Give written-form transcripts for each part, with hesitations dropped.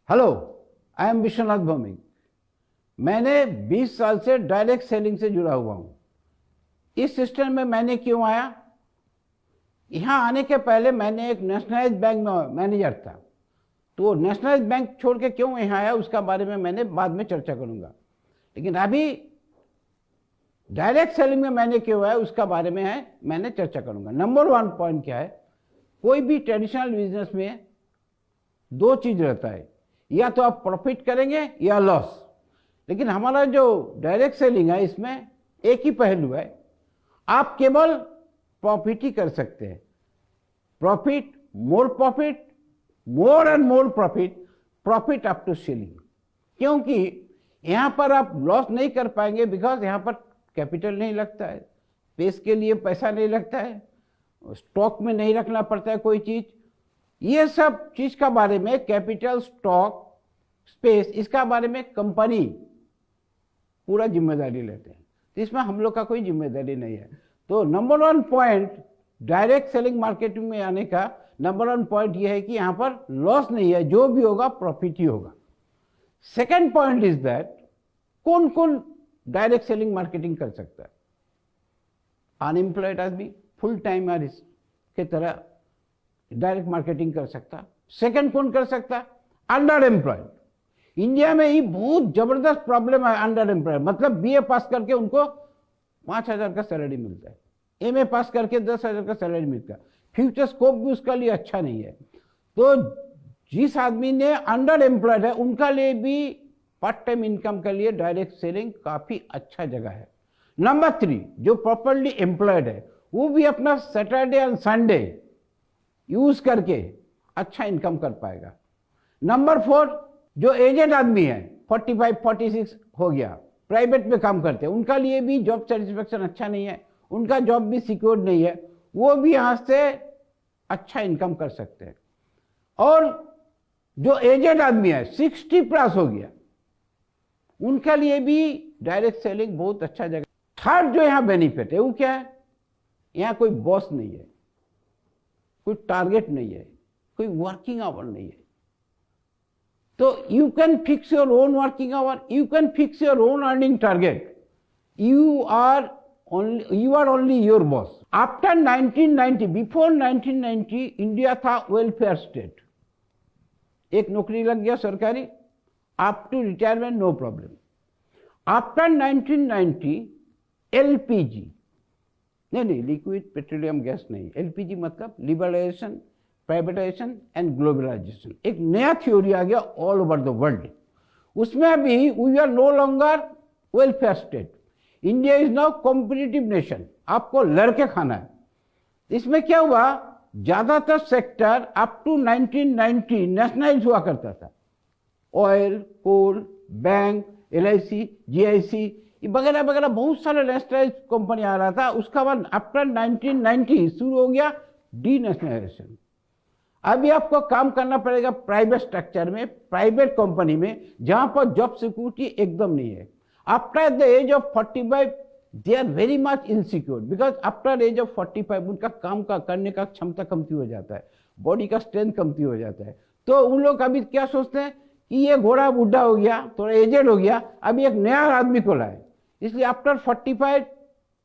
Hello, I am Vishwanath Bhowmik. मैंने 20 साल से डायरेक्ट सेलिंग से जुड़ा हुआ हूँ। इस सिस्टम में मैंने क्यों आया? यहाँ आने के पहले मैंने एक नेशनलाइज्ड बैंक में मैनेजर था, तो वो नेशनलाइज्ड बैंक छोड़ के क्यों यहाँ आया उसका बारे में मैंने बाद में चर्चा करूँगा। लेकिन अभी डायरेक्ट सेलिंग में मैंने क्यों आया उसका बारे में मैंने चर्चा करूँगा। नंबर 1 पॉइंट क्या है, कोई भी ट्रेडिशनल बिजनेस में दो चीज़ रहता है, या तो आप प्रॉफिट करेंगे या लॉस। लेकिन हमारा जो डायरेक्ट सेलिंग है इसमें एक ही पहलू है, आप केवल प्रॉफिट ही कर सकते हैं। Profit, more and more profit up to selling. क्योंकि यहां पर आप लॉस नहीं कर पाएंगे, बिकॉज यहां पर कैपिटल नहीं लगता है, स्पेस के लिए पैसा नहीं लगता है, स्टॉक में नहीं रखना पड़ता है कोई चीज। ये सब चीज का बारे में, कैपिटल, स्टॉक, स्पेस, इसका बारे में कंपनी पूरा जिम्मेदारी लेते हैं, तो इसमें हम लोग का कोई जिम्मेदारी नहीं है। तो number 1 point direct selling marketing में आने का नंबर 1 पॉइंट ये है कि यहां पर लॉस नहीं है, जो भी होगा प्रॉफिट ही होगा। सेकेंड पॉइंट इज दैट कौन कौन डायरेक्ट सेलिंग मार्केटिंग कर सकता है? अनएम्प्लॉयड आदमी फुल टाइम के तरह डायरेक्ट मार्केटिंग कर सकता। सेकंड कौन कर सकता? Under employed. इंडिया में ही बहुत जबरदस्त प्रॉब्लम है अंडर एम्प्लॉयड, मतलब बीए पास करके उनको 5,000 का सैलरी मिलता है, एमए पास करके 10,000 का सैलरी मिलता है, फ्यूचर स्कोप भी उसका लिए अच्छा नहीं है। तो जिस आदमी ने अंडर एम्प्लॉयड है उनका लिए भी पार्ट टाइम इनकम के लिए डायरेक्ट सेलिंग काफी अच्छा जगह है। नंबर 3, जो प्रॉपरली एम्प्लॉयड है वो भी अपना सैटरडे एंड संडे यूज करके अच्छा इनकम कर पाएगा। नंबर 4, जो एजेड आदमी है, 45-46 हो गया, प्राइवेट में काम करते हैं, उनका लिए भी जॉब सेटिस्फेक्शन अच्छा नहीं है, उनका जॉब भी सिक्योर नहीं है, वो भी यहां से अच्छा इनकम कर सकते हैं। और जो एजेड आदमी है, 60+ हो गया, उनका लिए भी डायरेक्ट सेलिंग बहुत अच्छा जगह। थर्ड जो यहां बेनिफिट है वो क्या है? यहां कोई बॉस नहीं है, कोई टारगेट नहीं है, कोई वर्किंग आवर नहीं है। तो you can fix your own working hour, you can fix your own earning target, you are only your boss. After 1990, before 1990 India था वेलफेयर स्टेट, एक नौकरी लग गया सरकारी, up to retirement no problem. After 1990 LPG, नहीं, liquid petroleum gas नहीं, LPG मतलब liberalization, privatization and globalization, एक नया थ्योरी आ गया ऑल ओवर द वर्ल्ड। उसमें भी we are no longer welfare state, India is now competitive nation, आपको लड़के खाना है। इसमें क्या हुआ, ज्यादातर सेक्टर अप टू 1990 नेशनलाइज हुआ करता था, ऑयल, कोल, बैंक, एलआईसी, जीआईसी वगैरह वगैरह बहुत सारे नेशनलाइज कंपनी आ रहा था। उसका बाद आफ्टर 1990 शुरू हो गया डी नेशनलाइजेशन। अभी आपको काम करना पड़ेगा प्राइवेट स्ट्रक्चर में, प्राइवेट कंपनी में, जहां पर जॉब सिक्योरिटी एकदम नहीं है। After the age of 45 they are very much insecure, because after age of 45 उनका काम का करने का क्षमता कमती हो जाता है, बॉडी का स्ट्रेंथ कमती हो जाता है। तो उन लोग अभी क्या सोचते हैं कि ये घोड़ा बुढ़ा हो गया, थोड़ा एजेड हो गया, अभी एक नया आदमी को लाए। इसलिए after 45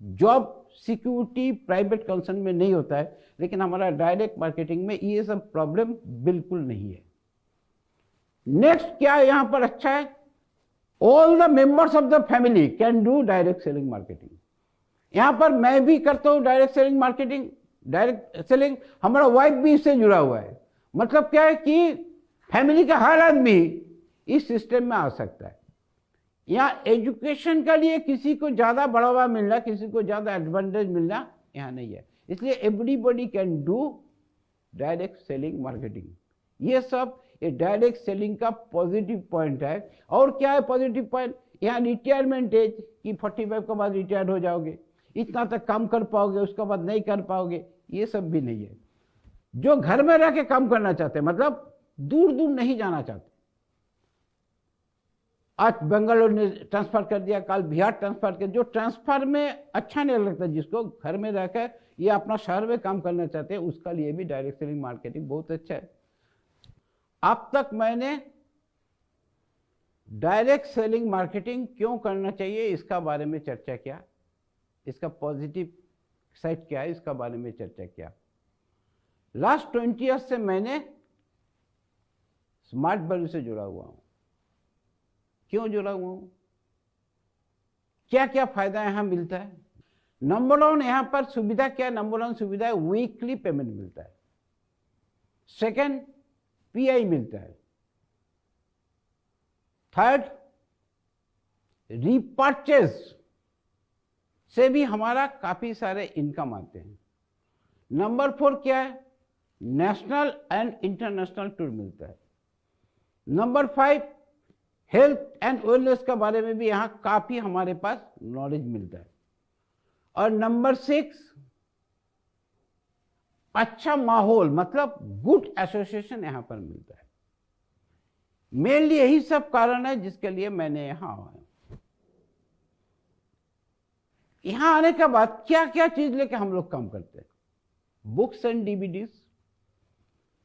job security private concern में नहीं होता है। लेकिन हमारा डायरेक्ट मार्केटिंग में ये सब प्रॉब्लम बिल्कुल नहीं है। नेक्स्ट क्या यहां पर अच्छा है, all the members of the family can do direct selling marketing. यहां पर मैं भी करता हूं direct selling marketing, direct selling, हमारा वाइफ भी इससे जुड़ा हुआ है। मतलब क्या है कि फैमिली का हर आदमी इस सिस्टम में आ सकता है। यहाँ एजुकेशन के लिए किसी को ज्यादा बढ़ावा मिलना, किसी को ज्यादा एडवांटेज मिलना यहाँ नहीं है। इसलिए everybody can do direct selling marketing. ये सब ये डायरेक्ट सेलिंग का पॉजिटिव पॉइंट है। और क्या है पॉजिटिव पॉइंट? यहाँ रिटायरमेंट एज कि 45 के बाद रिटायर्ड हो जाओगे, इतना तक काम कर पाओगे, उसके बाद नहीं कर पाओगे, ये सब भी नहीं है। जो घर में रह के काम करना चाहते हैं, मतलब दूर दूर नहीं जाना चाहते, आज बेंगलोर ने ट्रांसफर कर दिया, कल बिहार ट्रांसफर कर, जो ट्रांसफर में अच्छा नहीं लगता, जिसको घर में रहकर ये अपना शहर में काम करना चाहते हैं, उसका लिए भी डायरेक्ट सेलिंग मार्केटिंग बहुत अच्छा है। अब तक मैंने डायरेक्ट सेलिंग मार्केटिंग क्यों करना चाहिए इसका बारे में चर्चा किया, इसका पॉजिटिव साइड क्या है इसका बारे में चर्चा किया। लास्ट 20 ईयर्स से मैंने स्मार्ट वैल्यू से जुड़ा हुआ हूं। क्यों जुड़ा हुआ हूं, क्या क्या फायदा यहां मिलता है। नंबर वन यहां पर सुविधा क्या है, नंबर वन सुविधा है वीकली पेमेंट मिलता है। सेकंड पीआई मिलता है। थर्ड रीपर्चेज से भी हमारा काफी सारे इनकम आते हैं। नंबर फोर क्या है, नेशनल एंड इंटरनेशनल टूर मिलता है। Number five health and wellness के बारे में भी यहां काफी हमारे पास नॉलेज मिलता है। और नंबर सिक्स अच्छा माहौल मतलब गुड एसोसिएशन यहां पर मिलता है। मेनली यही सब कारण है जिसके लिए मैंने यहां आया। यहां आने के बाद क्या क्या चीज लेके हम लोग काम करते हैं, books and DVDs,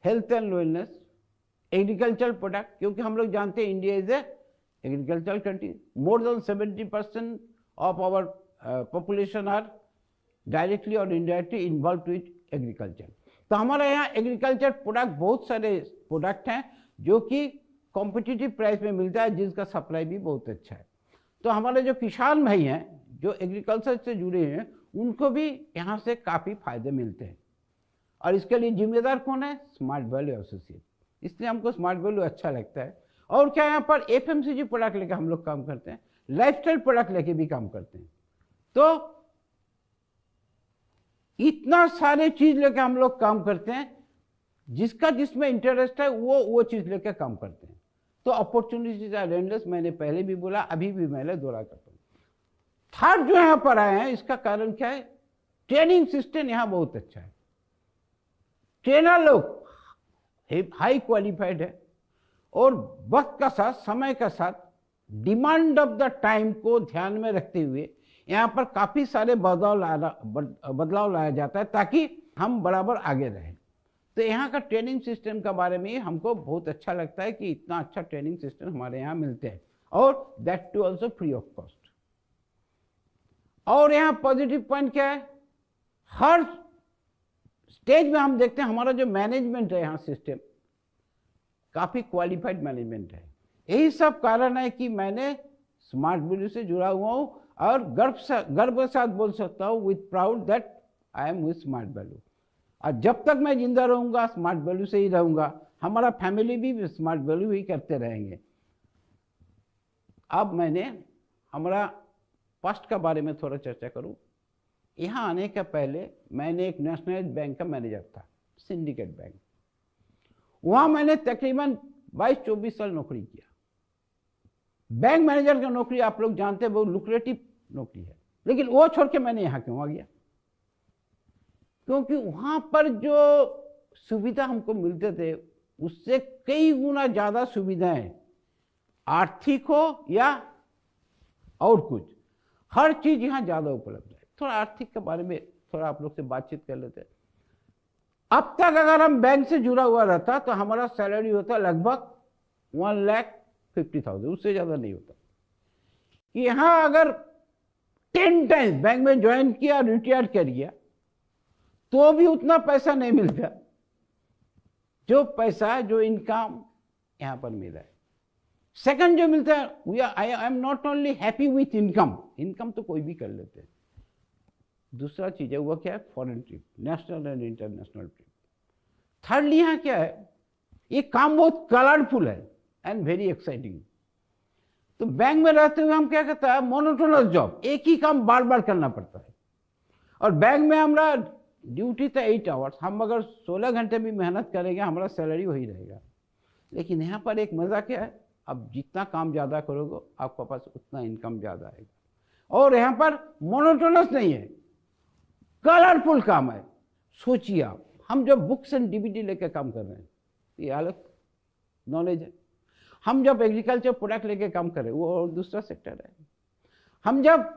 health and wellness, agriculture product, क्योंकि हम लोग जानते हैं India is a agriculture country. More than 70% of our population are directly और इनडायरेक्टली इन्वॉल्व विथ एग्रीकल्चर। तो हमारे यहाँ एग्रीकल्चर प्रोडक्ट बहुत सारे प्रोडक्ट हैं जो कि कॉम्पिटिटिव प्राइस में मिलता है, जिसका सप्लाई भी बहुत अच्छा है। तो हमारे जो किसान भाई हैं जो एग्रीकल्चर से जुड़े हैं उनको भी यहाँ से काफ़ी फायदे मिलते हैं। और इसके लिए जिम्मेदार कौन है, स्मार्ट वैल्यू एसोसिएट। इसलिए हमको स्मार्ट वैल्यू अच्छा लगता है। और क्या यहाँ पर एफएमसीजी प्रोडक्ट लेके हम लोग काम करते हैं, लाइफस्टाइल प्रोडक्ट लेके भी काम करते हैं। तो इतना सारे चीज लेके हम लोग काम करते हैं, जिसका जिसमें इंटरेस्ट है वो चीज लेके काम करते हैं। तो अपॉर्चुनिटीज आर एंडलेस, मैंने पहले भी बोला, अभी भी मैंने दोहरा करता हूं। थर्ड जो यहां पर आए हैं इसका कारण क्या है, ट्रेनिंग सिस्टम यहां बहुत अच्छा है। ट्रेनर लोग हाई क्वालिफाइड है और वक्त का साथ समय का साथ डिमांड ऑफ द टाइम को ध्यान में रखते हुए यहाँ पर काफी सारे बदलाव लाया जाता है ताकि हम बराबर आगे रहें। तो यहाँ का ट्रेनिंग सिस्टम के बारे में हमको बहुत अच्छा लगता है कि इतना अच्छा ट्रेनिंग सिस्टम हमारे यहाँ मिलते हैं, और that too also free of cost. और यहाँ पॉजिटिव पॉइंट क्या है, हर स्टेज में हम देखते हैं हमारा जो मैनेजमेंट है यहाँ सिस्टम काफी क्वालिफाइड मैनेजमेंट है। यही सब कारण है कि मैंने स्मार्ट वैल्यू से जुड़ा हुआ हूं और गर्व के साथ बोल सकता हूं with proud that I am with smart value. और जब तक मैं जिंदा रहूंगा स्मार्ट वैल्यू से ही रहूंगा, हमारा फैमिली भी स्मार्ट वैल्यू ही करते रहेंगे। अब मैंने हमारा पास्ट का बारे में थोड़ा चर्चा करूं। यहाँ आने के पहले मैंने एक नेशनलाइज्ड बैंक का मैनेजर था, सिंडिकेट बैंक। वहां मैंने तकरीबन 22-24 साल नौकरी किया। बैंक मैनेजर की नौकरी आप लोग जानते हैं बहुत लुक्रेटिव नौकरी है, लेकिन वो छोड़ के मैंने यहां क्यों आ गया, क्योंकि वहां पर जो सुविधा हमको मिलते थे उससे कई गुना ज्यादा सुविधाएं, आर्थिक हो या और कुछ, हर चीज यहां ज्यादा उपलब्ध है। थोड़ा आर्थिक के बारे में थोड़ा आप लोग से बातचीत कर लेते हैं। अब तक अगर हम बैंक से जुड़ा हुआ रहता तो हमारा सैलरी होता लगभग 1,50,000, उससे ज्यादा नहीं होता। यहां अगर 10 टाइम्स बैंक में ज्वाइन किया, रिटायर कर गया, तो भी उतना पैसा नहीं मिलता जो पैसा जो इनकम यहां पर मिला है। सेकंड जो मिलता है, I am not only happy with income तो कोई भी कर लेते हैं। दूसरा चीज है वो क्या है, foreign trip, national and international trip. Thirdly यहां क्या है, ये काम बहुत कलरफुल है एंड वेरी एक्साइटिंग। तो बैंक में रहते हुए हम क्या करता है, मोनोटोनस जॉब, एक ही काम बार बार करना पड़ता है। और बैंक में हमारा ड्यूटी था 8 आवर्स, हम अगर 16 घंटे भी मेहनत करेंगे हमारा सैलरी वही रहेगा। लेकिन यहाँ पर एक मजा क्या है, अब जितना काम ज्यादा करोगे आपके पास उतना इनकम ज्यादा आएगा। और यहाँ पर मोनोटोनस नहीं है, कलरफुल काम है। सोचिए आप, हम जब बुक्स एंड डीवीडी लेकर काम कर रहे हैं ये अलग नॉलेज है। हम जब एग्रीकल्चर प्रोडक्ट लेके काम कर रहे हैं वो और दूसरा सेक्टर है। हम जब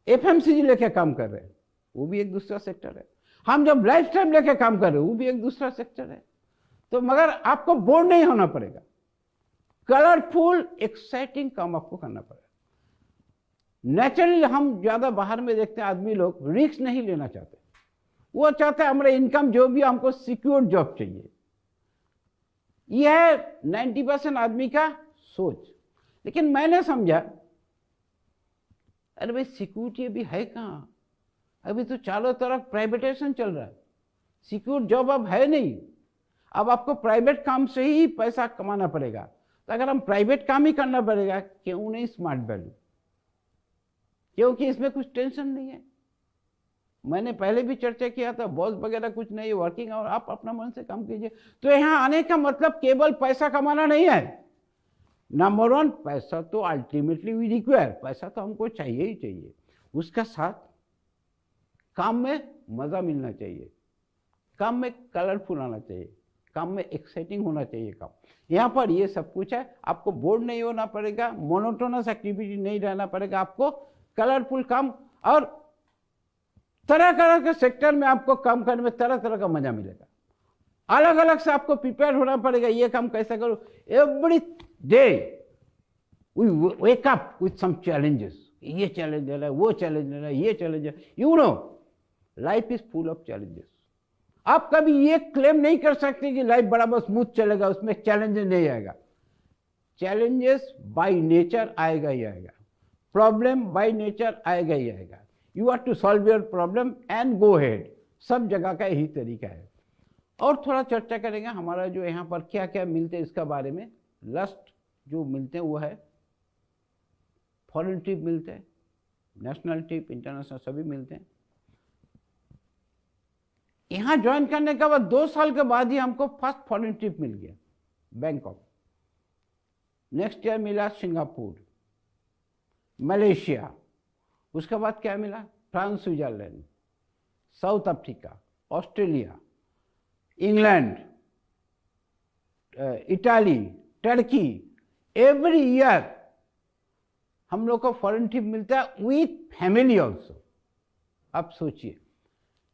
एफएमसीजी लेके काम कर रहे हैं वो भी एक दूसरा सेक्टर है। हम जब लाइफस्टाइल लेके काम कर रहे हैं वो भी एक दूसरा सेक्टर है। तो मगर आपको बोर नहीं होना पड़ेगा, कलरफुल एक्साइटिंग काम आपको करना पड़ेगा। नेचुरली हम ज्यादा बाहर में देखते हैं आदमी लोग रिस्क नहीं लेना चाहते, वो चाहते हैं हमारा इनकम जो भी हमको सिक्योर जॉब चाहिए। यह है 90% आदमी का सोच। लेकिन मैंने समझा अरे भाई सिक्योरिटी अभी है कहाँ, अभी तो चारों तरफ प्राइवेटाइजेशन चल रहा है, सिक्योर जॉब अब है नहीं। अब आपको प्राइवेट काम से ही पैसा कमाना पड़ेगा। तो अगर हम प्राइवेट काम ही करना पड़ेगा, क्यों नहीं स्मार्ट वैल्यू, क्योंकि इसमें कुछ टेंशन नहीं है। मैंने पहले भी चर्चा किया था, बॉस वगैरह कुछ नहीं है, वर्किंग और आप अपना मन से काम कीजिए। तो यहां आने का मतलब केवल पैसा कमाना नहीं है। नंबर 1, पैसा तो अल्टीमेटली वी रिक्वायर, पैसा तो हमको चाहिए ही चाहिए। उसका साथ काम में मजा मिलना चाहिए, काम में कलरफुल आना चाहिए, काम में एक्साइटिंग होना चाहिए काम। यहाँ पर ये सब कुछ है। आपको बोर्ड नहीं होना पड़ेगा, मोनोटोनस एक्टिविटी नहीं रहना पड़ेगा, आपको कलरफुल काम और तरह तरह के सेक्टर में आपको काम करने में तरह तरह का मजा मिलेगा। अलग अलग से आपको प्रिपेयर होना पड़ेगा, ये काम कैसे करो। Every day we wake up with some challenges, ये चैलेंज है, वो चैलेंज है, ये चैलेंज है। You know life is full of challenges. आप कभी ये क्लेम नहीं कर सकते कि लाइफ बराबर स्मूथ चलेगा, उसमें चैलेंजेस नहीं आएगा। चैलेंजेस बाय नेचर आएगा ही आएगा, प्रॉब्लम बाय नेचर आएगा ही आएगा। You have to solve your problem and go head. सब जगह का यही तरीका है। और थोड़ा चर्चा करेंगे हमारा जो यहाँ पर क्या क्या मिलते हैं इसका बारे में। लस्ट जो मिलते हैं वो है फॉरेन ट्रिप मिलते हैं, नेशनल ट्रिप, इंटरनेशनल सभी मिलते हैं। यहाँ ज्वाइन करने के बाद 2 साल के बाद ही हमको फर्स्ट फॉरेन ट्रिप मिल गया, बैंकॉक। नेक्स्ट ईयर मिला सिंगापुर, मलेशिया। उसके बाद क्या मिला, France, Switzerland, south Africa, Australia, England, Italy, Turkey. Every year हम लोग को फॉरेन ट्रिप मिलता है विथ फैमिली ऑल्सो। अब सोचिए,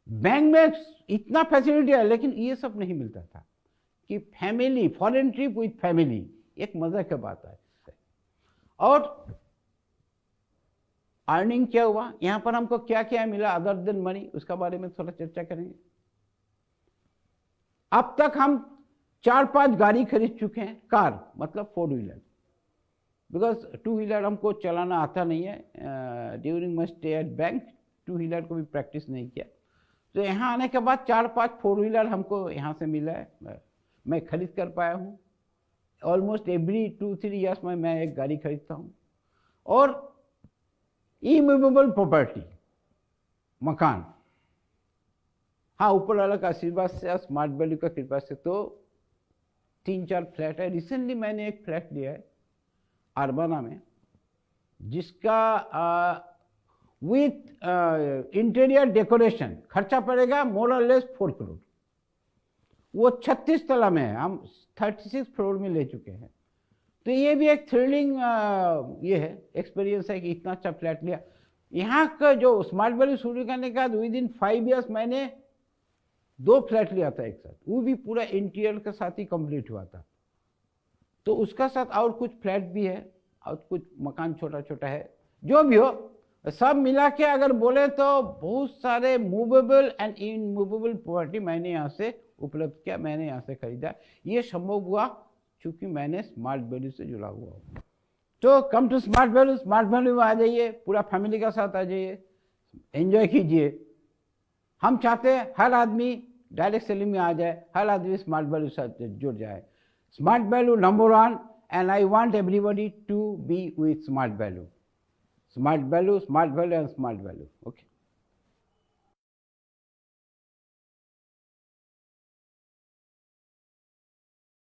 बैंक में इतना फैसिलिटी है लेकिन ये सब नहीं मिलता था कि family, foreign trip with family, एक मजा की बात है। और अर्निंग क्या हुआ, यहां पर हमको क्या क्या मिला अदर देन मनी, उसका बारे में थोड़ा चर्चा करेंगे। अब तक हम 4-5 गाड़ी खरीद चुके हैं, कार मतलब 4 व्हीलर, बिकॉज 2 व्हीलर हमको चलाना आता नहीं है। During my stay at bank 2 wheeler को भी प्रैक्टिस नहीं किया। तो यहाँ आने के बाद 4-5 4 व्हीलर हमको यहाँ से मिला है, मैं खरीद कर पाया हूँ। ऑलमोस्ट एवरी 2-3 ईयर्स में मैं एक गाड़ी खरीदता हूँ। और इमूवेबल प्रॉपर्टी, मकान, हाँ ऊपर वाला का आशीर्वाद से, स्मार्ट वैल्यू का कृपा से तो 3-4 फ्लैट है। रिसेंटली मैंने एक फ्लैट लिया है अरबाना में, जिसका विथ इंटीरियर डेकोरेशन खर्चा पड़ेगा मोर और लेस 4 करोड़। वो 36 तला में है, हम 36 फ्लोर में ले चुके हैं। तो ये भी एक थ्रिलिंग ये है, एक्सपीरियंस है कि इतना अच्छा फ्लैट लिया। यहाँ का जो स्मार्ट वैल्यू शुरू करने का विद इन 5 ईयर्स मैंने 2 फ्लैट लिया था एक साथ, वो भी पूरा इंटीरियर के साथ ही कंप्लीट हुआ था। तो उसका साथ और कुछ फ्लैट भी है और कुछ मकान छोटा छोटा है। जो भी हो, सब मिला के अगर बोले तो बहुत सारे मूवेबल एंड इनमूवेबल प्रॉपर्टी मैंने यहाँ से उपलब्ध किया, मैंने यहाँ से खरीदा। ये संभव हुआ क्योंकि मैंने स्मार्ट वैल्यू से जुड़ा हुआ हूँ। तो come to smart value, smart value में आ जाइए, पूरा फैमिली का साथ आ जाइए, एंजॉय कीजिए। हम चाहते हैं हर आदमी डायरेक्ट सेलिंग में आ जाए, हर आदमी स्मार्ट वैल्यू से जुड़ जाए। Smart value number 1, and I want everybody to be with smart value. Smart value, smart value and smart value. Okay.